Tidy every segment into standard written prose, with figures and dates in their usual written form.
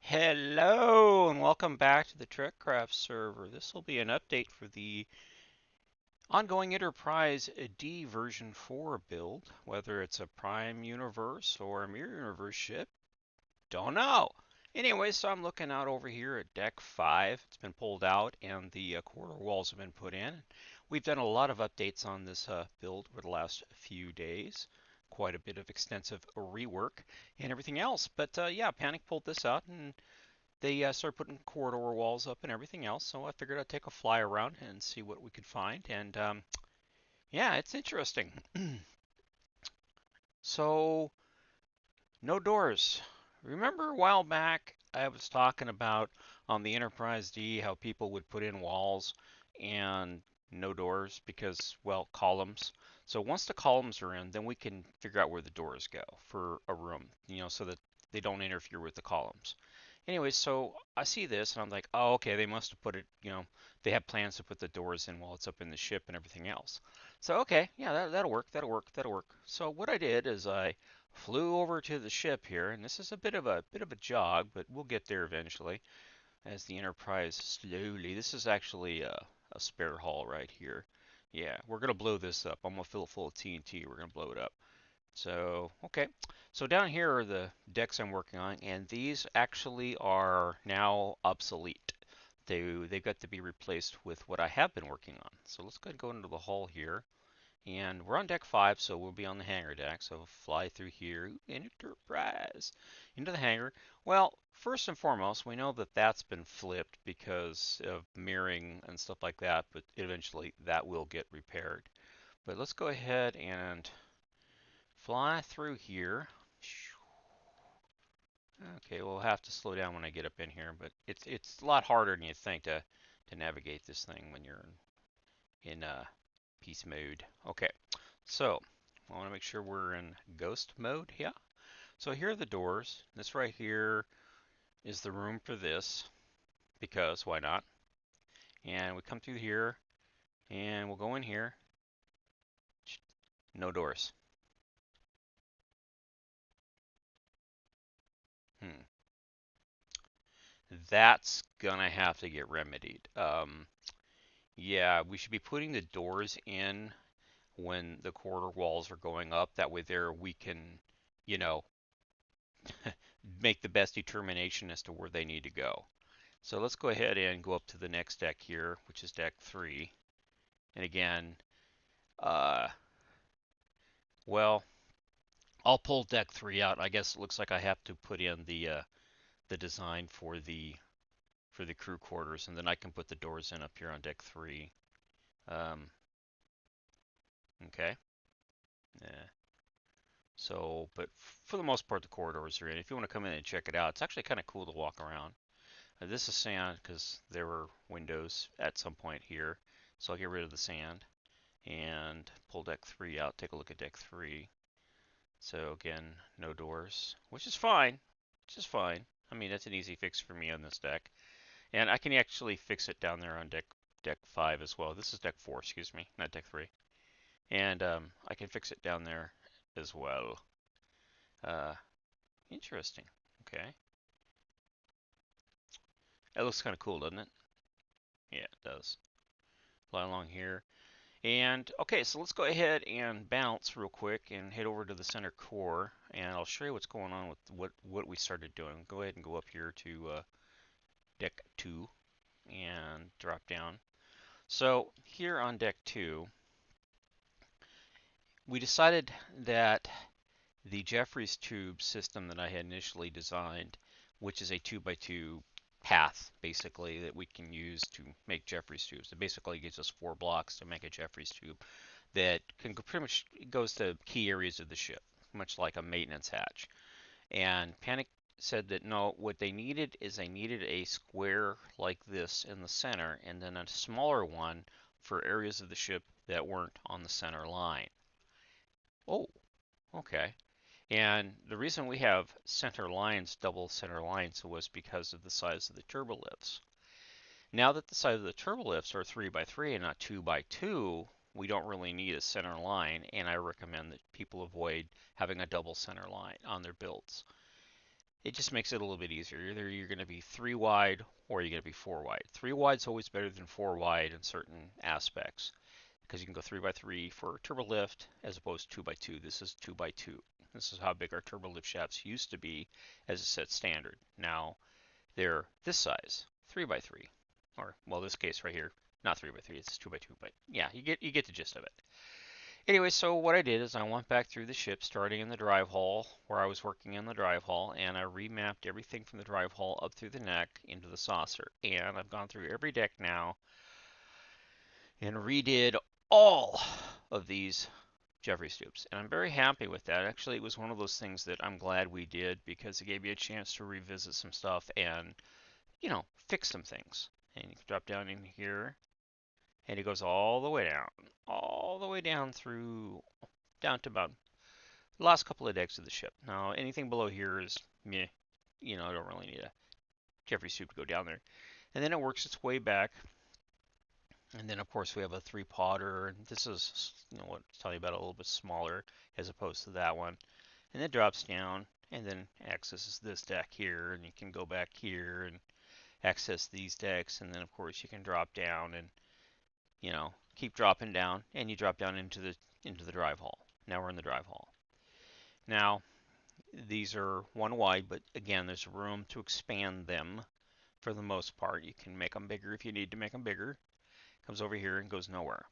Hello and welcome back to the Trekcraft server. This will be an update for the ongoing Enterprise D version 4 build. Whether it's a Prime Universe or a Mirror Universe ship, don't know. Anyway, so I'm looking out over here at Deck 5. It's been pulled out and the corridor walls have been put in. We've done a lot of updates on this build over the last few days. Quite a bit of extensive rework and everything else. But yeah, Panic pulled this out and they started putting corridor walls up and everything else. So I figured I'd take a fly around and see what we could find. And yeah, it's interesting. So, no doors. Remember a while back I was talking about on the Enterprise D how people would put in walls and no doors because, well, columns. So once the columns are in, then we can figure out where the doors go for a room, so that they don't interfere with the columns. Anyway, so I see this and I'm like, oh, okay, they must have put it, they have plans to put the doors in while it's up in the ship and everything else. So, okay, yeah, that'll work, that'll work, that'll work. So what I did is I flew over to the ship here, and this is a bit of a jog, but we'll get there eventually as the Enterprise slowly. This is actually a spare hull right here. Yeah, we're gonna blow this up. I'm gonna fill it full of TNT. We're gonna blow it up. So, okay. So down here are the decks I'm working on, and these actually are now obsolete. They've got to be replaced with what I have been working on. So let's go ahead and go into the hull here. And we're on deck 5, so we'll be on the hangar deck. So fly through here, Enterprise, into the hangar. Well, first and foremost, we know that that's been flipped because of mirroring and stuff like that, but eventually that will get repaired. But let's go ahead and fly through here. Okay, we'll have to slow down when I get up in here, but it's a lot harder than you think to navigate this thing when you're in peace mode. Okay, so I want to make sure we're in ghost mode. Yeah. So here are the doors. This right here is the room for this because why not? And we come through here and we'll go in here. No doors. Hmm. That's gonna have to get remedied. Yeah, we should be putting the doors in when the corridor walls are going up. That way there we can, you know, make the best determination as to where they need to go. So let's go ahead and go up to the next deck here, which is deck 3. And again, uh, well, I'll pull deck 3 out. I guess it looks like I have to put in the design for the crew quarters, and then I can put the doors in up here on deck 3. Um, okay. Yeah. So, but for the most part, the corridors are in. If you want to come in and check it out, it's actually kind of cool to walk around. This is sand because there were windows at some point here. So I'll get rid of the sand and pull deck 3 out. Take a look at deck 3. So again, no doors, which is fine. Which is fine. I mean, that's an easy fix for me on this deck. And I can actually fix it down there on deck 5 as well. This is deck 4, excuse me, not deck 3. And I can fix it down there as well. Uh, Interesting. Okay. That looks kind of cool, doesn't it? Yeah, it does. Fly along here. And okay, so let's go ahead and bounce real quick and head over to the center core, and I'll show you what's going on with what we started doing. Go ahead and go up here to deck 2 and drop down. So here on deck 2, we decided that the Jeffries Tube system that I had initially designed, which is a 2x2 path basically that we can use to make Jeffries tubes. It basically gives us 4 blocks to make a Jeffries tube that can pretty much goes to key areas of the ship, much like a maintenance hatch. And Panic said that no, what they needed is they needed a square like this in the center, and then a smaller one for areas of the ship that weren't on the center line. Oh, okay. And the reason we have center lines, double center lines, was because of the size of the turbolifts. Now that the size of the turbolifts are 3x3 and not 2x2, we don't really need a center line, and I recommend that people avoid having a double center line on their builds. it just makes it a little bit easier. Either you're going to be 3 wide or you're going to be 4 wide. 3 wide is always better than 4 wide in certain aspects because you can go 3 by 3 for turbo lift as opposed to 2 by 2. This is 2 by 2. This is how big our turbo lift shafts used to be as a set standard. Now they're this size, 3 by 3, or well, this case right here, not 3 by 3, it's 2 by 2, but yeah, you get the gist of it. Anyway, so what I did is I went back through the ship, starting in the drive hall, where I was working in the drive hall, and I remapped everything from the drive hall up through the neck into the saucer. And I've gone through every deck now and redid all of these Jeffries tubes. And I'm very happy with that. Actually, it was one of those things that I'm glad we did because it gave me a chance to revisit some stuff and, fix some things. And you can drop down in here, and it goes all the way down through, down to about the last couple of decks of the ship. Now, anything below here is meh. I don't really need a Jeffries tube to go down there. And then it works its way back. And then, of course, we have a 3-podder. And this is, what I'm telling you about, a little bit smaller as opposed to that one. And it drops down and then accesses this deck here. And you can go back here and access these decks. And then, of course, you can drop down and, keep dropping down. And you drop down into the drive hall. Now we're in the drive hall. Now, these are 1 wide, but again, there's room to expand them for the most part. You can make them bigger if you need to make them bigger. Comes over here and goes nowhere.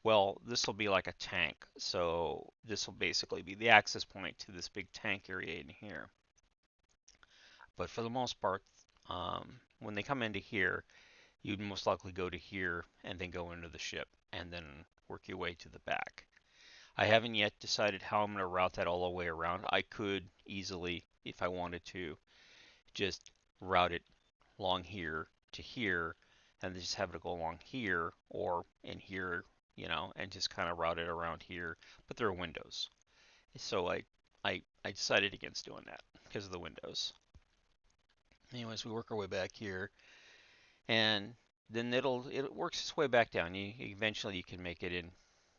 Well, this will be like a tank, so this will basically be the access point to this big tank area in here. But for the most part, when they come into here, you'd most likely go to here and then go into the ship and then work your way to the back. I haven't yet decided how I'm going to route that all the way around. I could easily, if I wanted to, just route it along here to here and just have it go along here or in here, and just kind of route it around here. But there are windows. So I decided against doing that because of the windows. Anyways, we work our way back here and then it works its way back down. Eventually you can make it in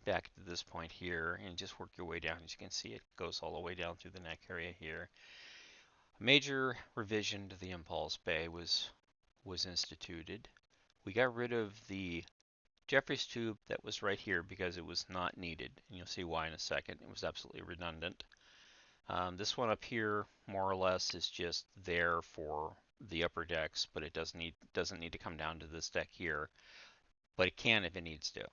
back to this point here and just work your way down. As you can see, it goes all the way down through the neck area here. A major revision to the impulse bay was instituted. We got rid of the Jeffries tube that was right here because it was not needed, and you'll see why in a second. It was absolutely redundant. This one up here, more or less, is just there for the upper decks, but it doesn't need to come down to this deck here, but it can if it needs to.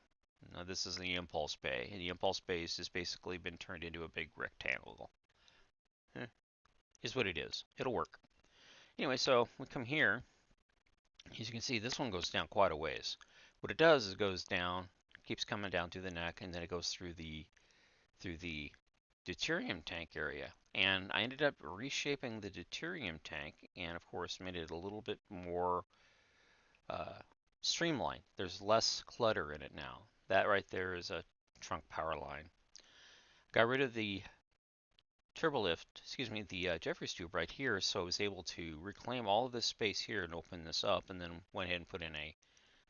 Now this is the impulse bay, and the impulse bay has just basically been turned into a big rectangle. Is what it is. It'll work. Anyway, so we come here. As you can see, this one goes down quite a ways. What it does is it goes down, keeps coming down through the neck, and then it goes through the deuterium tank area. And I ended up reshaping the deuterium tank, and of course made it a little bit more streamlined. There's less clutter in it now. That right there is a trunk power line. Got rid of the the Jeffries tube right here, so I was able to reclaim all of this space here and open this up, and then went ahead and put in a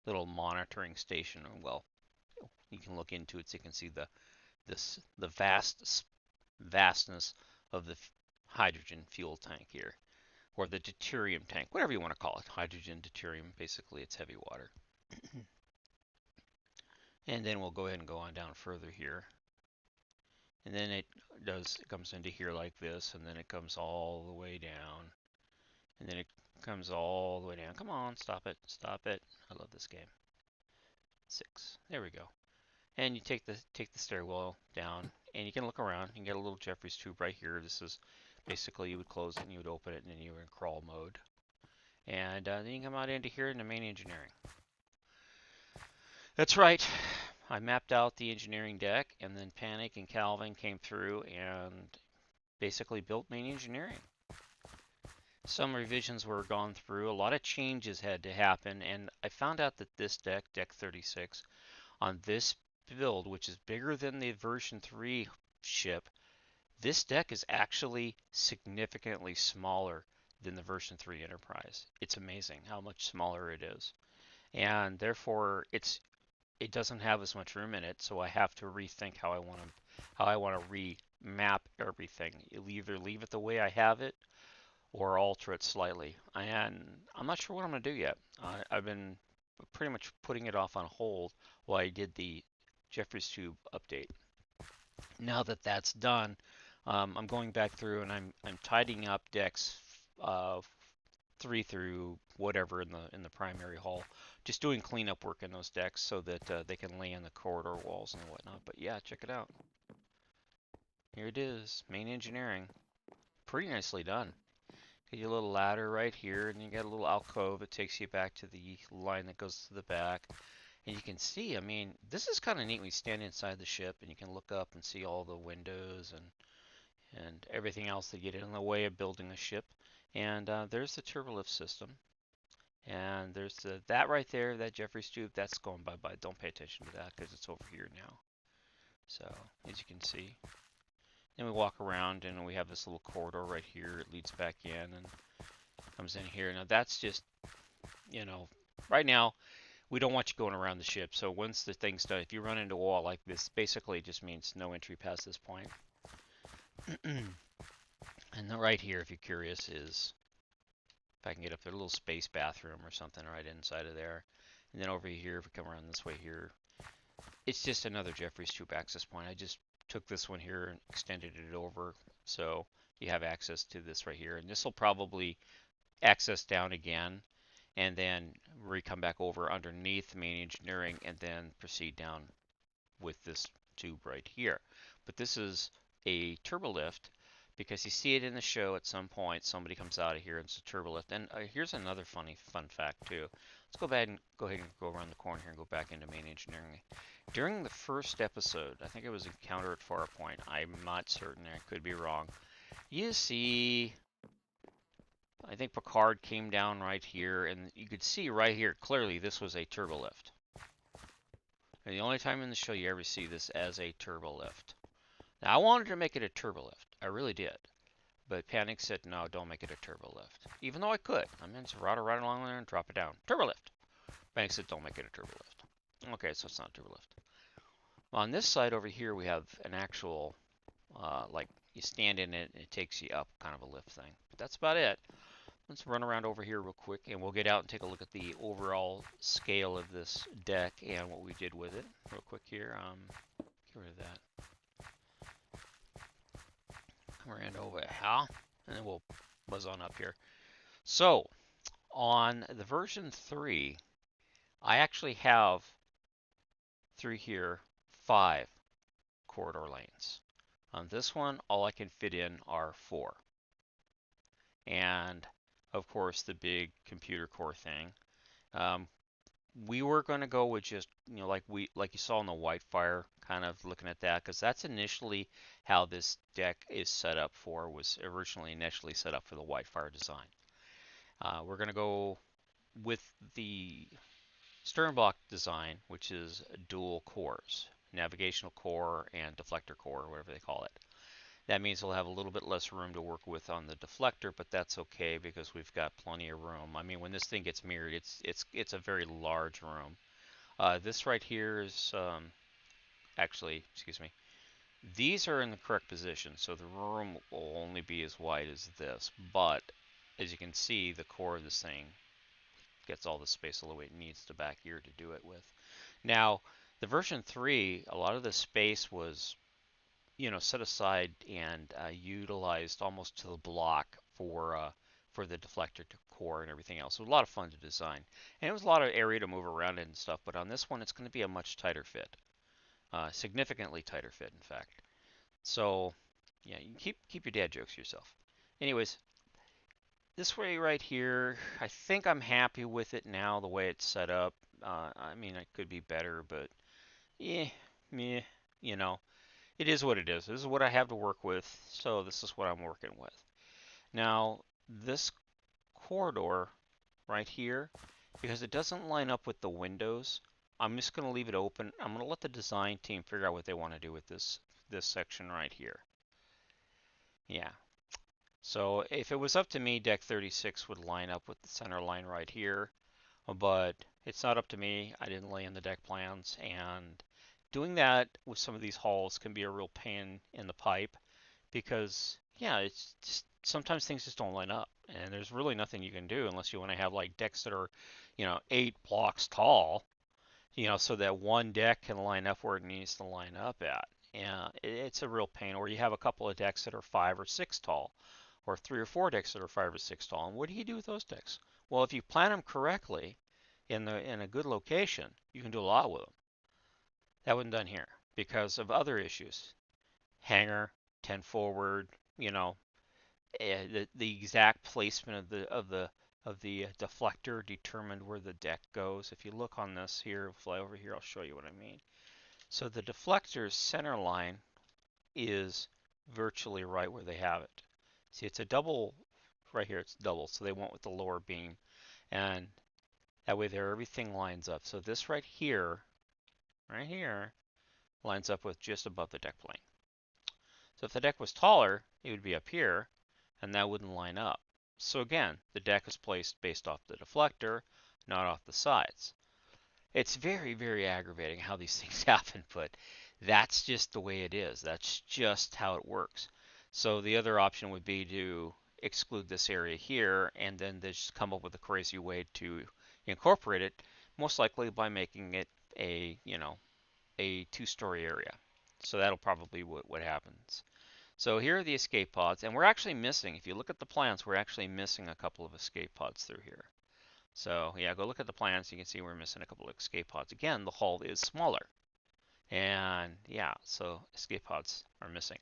little monitoring station. Well, you can look into it so you can see the vastness of the hydrogen fuel tank here, or the deuterium tank, whatever you want to call it. Hydrogen, deuterium, basically it's heavy water. And then we'll go ahead and go on down further here. And then it comes into here like this, and then it comes all the way down. And then it comes all the way down. Come on, stop it, stop it. I love this game. 6, there we go. And you take the stairwell down, and you can look around. You can get a little Jeffries tube right here. This is basically, you would close it and you would open it, and then you were in crawl mode. And then you come out into here in the main engineering. That's right. I mapped out the engineering deck, and then Panic and Calvin came through and basically built main engineering. Some revisions were gone through. A lot of changes had to happen, and I found out that this deck, Deck 36, on this build, which is bigger than the version 3 ship, this deck is actually significantly smaller than the version 3 Enterprise. It's amazing how much smaller it is. And therefore it doesn't have as much room in it, so I have to rethink how I want to remap everything. You'll either leave it the way I have it, or alter it slightly. And I'm not sure what I'm going to do yet. I've been pretty much putting it off on hold while I did the Jeffries Tube update. Now that that's done, I'm going back through and I'm tidying up decks 3 through whatever in the primary hull, just doing cleanup work in those decks so that they can lay in the corridor walls and whatnot. But yeah, check it out. Here it is, main engineering, pretty nicely done. Get your little ladder right here, and you got a little alcove. It takes you back to the line that goes to the back. And you can see, I mean, this is kind of neat when you stand inside the ship and you can look up and see all the windows and everything else that get in the way of building a ship. And there's the turbolift system. And there's that right there, that Jeffries tube, that's going bye-bye. Don't pay attention to that because it's over here now. So, as you can see. Then we walk around and we have this little corridor right here. It leads back in and comes in here. Now that's just, right now we don't want you going around the ship. So once the thing's done, if you run into a wall like this, basically it just means no entry past this point. And then right here, if you're curious, is if I can get up there, a little space bathroom or something right inside of there. And then over here, if we come around this way here, it's just another Jeffries Tube access point. I just took this one here and extended it over so you have access to this right here. And this will probably access down again and then come back over underneath main engineering and then proceed down with this tube right here. But this is a turbolift because you see it in the show at some point. Somebody comes out of here and it's a turbolift. And here's another fun fact too. Let's go ahead and go around the corner here and go back into main engineering. During the first episode, I think it was Encounter at Farpoint. I'm not certain. I could be wrong. You see, I think Picard came down right here, and you could see right here clearly this was a turbolift. And the only time in the show you ever see this as a turbolift. Now, I wanted to make it a turbolift. I really did. But Panic said, no, don't make it a turbolift. Even though I could. I mean, it's right along there and drop it down. Turbolift. Panic said, don't make it a turbolift. Okay, so it's not a turbolift. Well, on this side over here, we have an actual, like, you stand in it and it takes you up, kind of a lift thing. But that's about it. Let's run around over here real quick, and we'll get out and take a look at the overall scale of this deck and what we did with it real quick here. Get rid of that. Ran over here, and then we'll buzz on up here. So, on the version 3, I actually have through here 5 corridor lanes. On this one, all I can fit in are 4. And of course, the big computer core thing. We were going to go with just, like you saw in the Whitefire, kind of looking at that, because that's initially how this deck is set up for, was originally initially set up for the Whitefire design. We're going to go with the stern block design, which is dual cores, navigational core and deflector core, whatever they call it. That means we'll have a little bit less room to work with on the deflector, but that's okay because we've got plenty of room. I mean, when this thing gets mirrored, it's a very large room. This right here is actually, excuse me, these are in the correct position, so the room will only be as wide as this. But as you can see, the core of this thing gets all the space all the way it needs to back here to do it with. Now, the version 3, a lot of the space was set aside and utilized almost to the block for the deflector core and everything else. It was a lot of fun to design, and it was a lot of area to move around and stuff. But on this one, it's going to be a much tighter fit, significantly tighter fit, in fact. So, yeah, you can keep your dad jokes to yourself. Anyways, this way right here, I think I'm happy with it now, the way it's set up. I mean, it could be better, but yeah, meh, it is what it is. This is what I have to work with, so this is what I'm working with. Now, this corridor right here, because it doesn't line up with the windows, I'm just going to leave it open. I'm going to let the design team figure out what they want to do with this section right here. Yeah. So if it was up to me, deck 36 would line up with the center line right here, but it's not up to me. I didn't lay in the deck plans, and doing that with some of these halls can be a real pain in the pipe because, yeah, it's just sometimes things just don't line up. And there's really nothing you can do unless you want to have like decks that are, 8 blocks tall, so that one deck can line up where it needs to line up at. And it's a real pain. Or you have a couple of decks that are 5 or 6 tall, or 3 or 4 decks that are 5 or 6 tall. And what do you do with those decks? Well, if you plan them correctly in a good location, you can do a lot with them. That wasn't done here because of other issues. Hanger, 10 forward, you know, the exact placement of the deflector determined where the deck goes. If you look on this here, fly over here, I'll show you what I mean. So the deflector's center line is virtually right where they have it. See, it's a double right here. It's double, so they went with the lower beam, and that way there everything lines up. So this right here, lines up with just above the deck plane. So if the deck was taller, it would be up here, and that wouldn't line up. So again, the deck is placed based off the deflector, not off the sides. It's very, very aggravating how these things happen, but that's just the way it is. That's just how it works. So the other option would be to exclude this area here and then just come up with a crazy way to incorporate it, most likely by making it a 2-story area. So that'll probably be what happens. So here are the escape pods, and we're actually missing, if you look at the plans, we're actually missing a couple of escape pods through here. So yeah, go look at the plans, you can see we're missing a couple of escape pods. Again, the hull is smaller. And yeah, so escape pods are missing.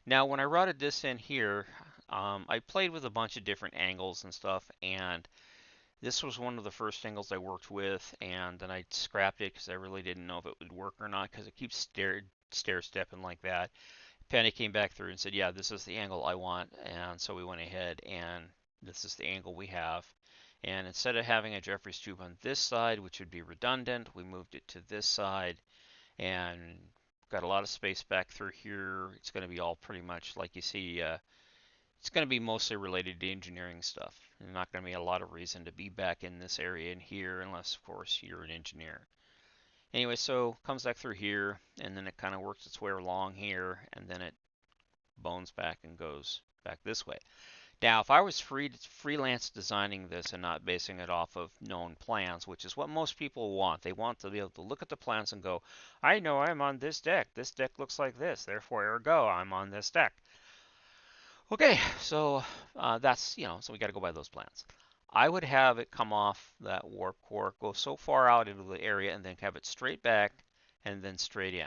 Now, when I routed this in here, I played with a bunch of different angles and stuff, and this was one of the first angles I worked with, and then I scrapped it because I really didn't know if it would work or not because it keeps stair-stepping like that. Penny came back through and said, yeah, this is the angle I want, and so we went ahead and this is the angle we have. And instead of having a Jeffries tube on this side, which would be redundant, we moved it to this side and got a lot of space back through here. It's going to be all pretty much like you see, it's going to be mostly related to engineering stuff. There's not going to be a lot of reason to be back in this area in here unless, of course, you're an engineer. Anyway, so comes back through here, and then it kind of works its way along here, and then it bones back and goes back this way. Now, if I was freelance designing this and not basing it off of known plans, which is what most people want, they want to be able to look at the plans and go, I know I'm on this deck. This deck looks like this. Therefore, ergo, I'm on this deck. Okay, so that's, so we got to go by those plans. I would have it come off that warp core, go so far out into the area, and then have it straight back and then straight in.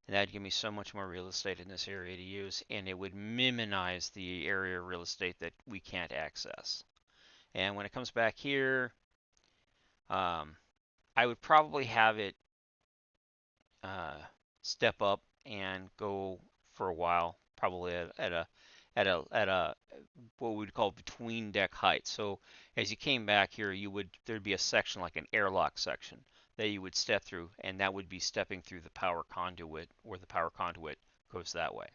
And that'd give me so much more real estate in this area to use, and it would minimize the area of real estate that we can't access. And when it comes back here, I would probably have it step up and go for a while, probably at a what we'd call between deck height. So as you came back here, there'd be a section like an airlock section that you would step through, and that would be stepping through the power conduit, where the power conduit goes that way.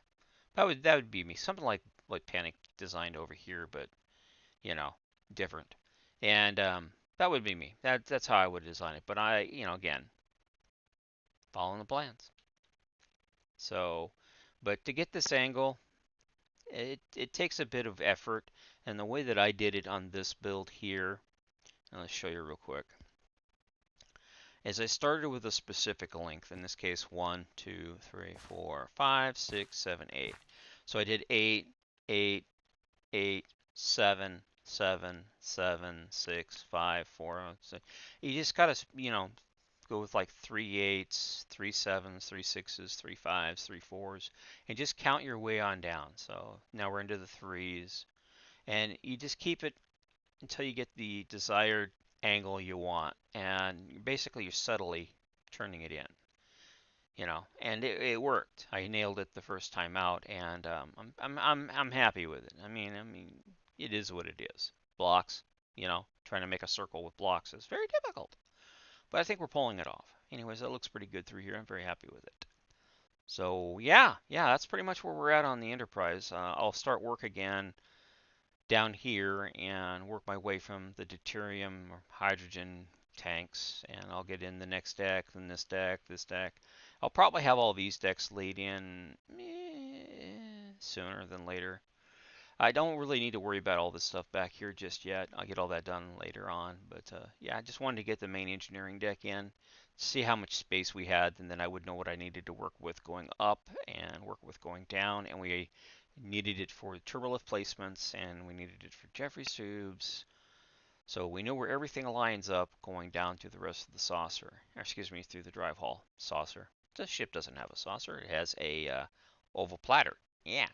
That would be me. Something like Panic designed over here, but different. And that would be me. That's how I would design it. But again, following the plans. So, but to get this angle, it takes a bit of effort, and the way that I did it on this build here, and let's show you real quick, is I started with a specific length, in this case 1, 2, 3, 4, 5, 6, 7, 8. So I did 8, 8, 8, 7, 7, 7, 6, 5, 4. So you just gotta, go with like 3 8s, 3 7s, 3 6s, 3 5s, 3 4s, and just count your way on down. So now we're into the 3s, and you just keep it until you get the desired angle you want, and basically you're subtly turning it in. And it worked. I nailed it the first time out, and I'm happy with it. I mean, it is what it is. Blocks, trying to make a circle with blocks is very difficult. But I think we're pulling it off. Anyways, that looks pretty good through here. I'm very happy with it. So yeah, that's pretty much where we're at on the Enterprise. I'll start work again down here and work my way from the deuterium or hydrogen tanks, and I'll get in the next deck, then this deck, this deck. I'll probably have all these decks laid in sooner than later. I don't really need to worry about all this stuff back here just yet. I'll get all that done later on. But yeah, I just wanted to get the main engineering deck in, see how much space we had, and then I would know what I needed to work with going up and work with going down. And we needed it for turbolift placements, and we needed it for Jeffries tubes. So we know where everything lines up going down to the rest of the saucer, or excuse me, through the drive hall saucer. The ship doesn't have a saucer; it has a oval platter. Yeah.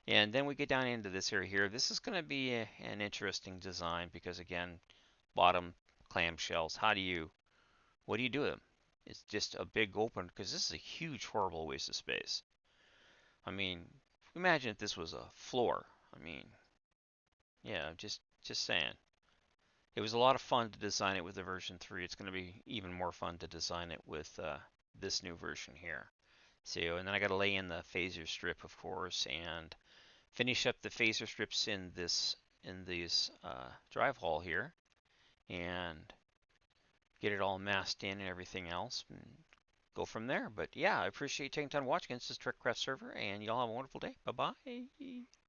And then we get down into this area here. This is going to be an interesting design because again, bottom clamshells. What do you do with them? It's just a big open because this is a huge, horrible waste of space. I mean, imagine if this was a floor. I mean, yeah, just saying. It was a lot of fun to design it with the version 3. It's going to be even more fun to design it with this new version here. So, and then I got to lay in the phaser strip, of course, and finish up the phaser strips in these drive hall here, and get it all masked in and everything else, and go from there. But yeah, I appreciate you taking time to watch. Again, this is Trekcraft server, and y'all have a wonderful day. Bye bye.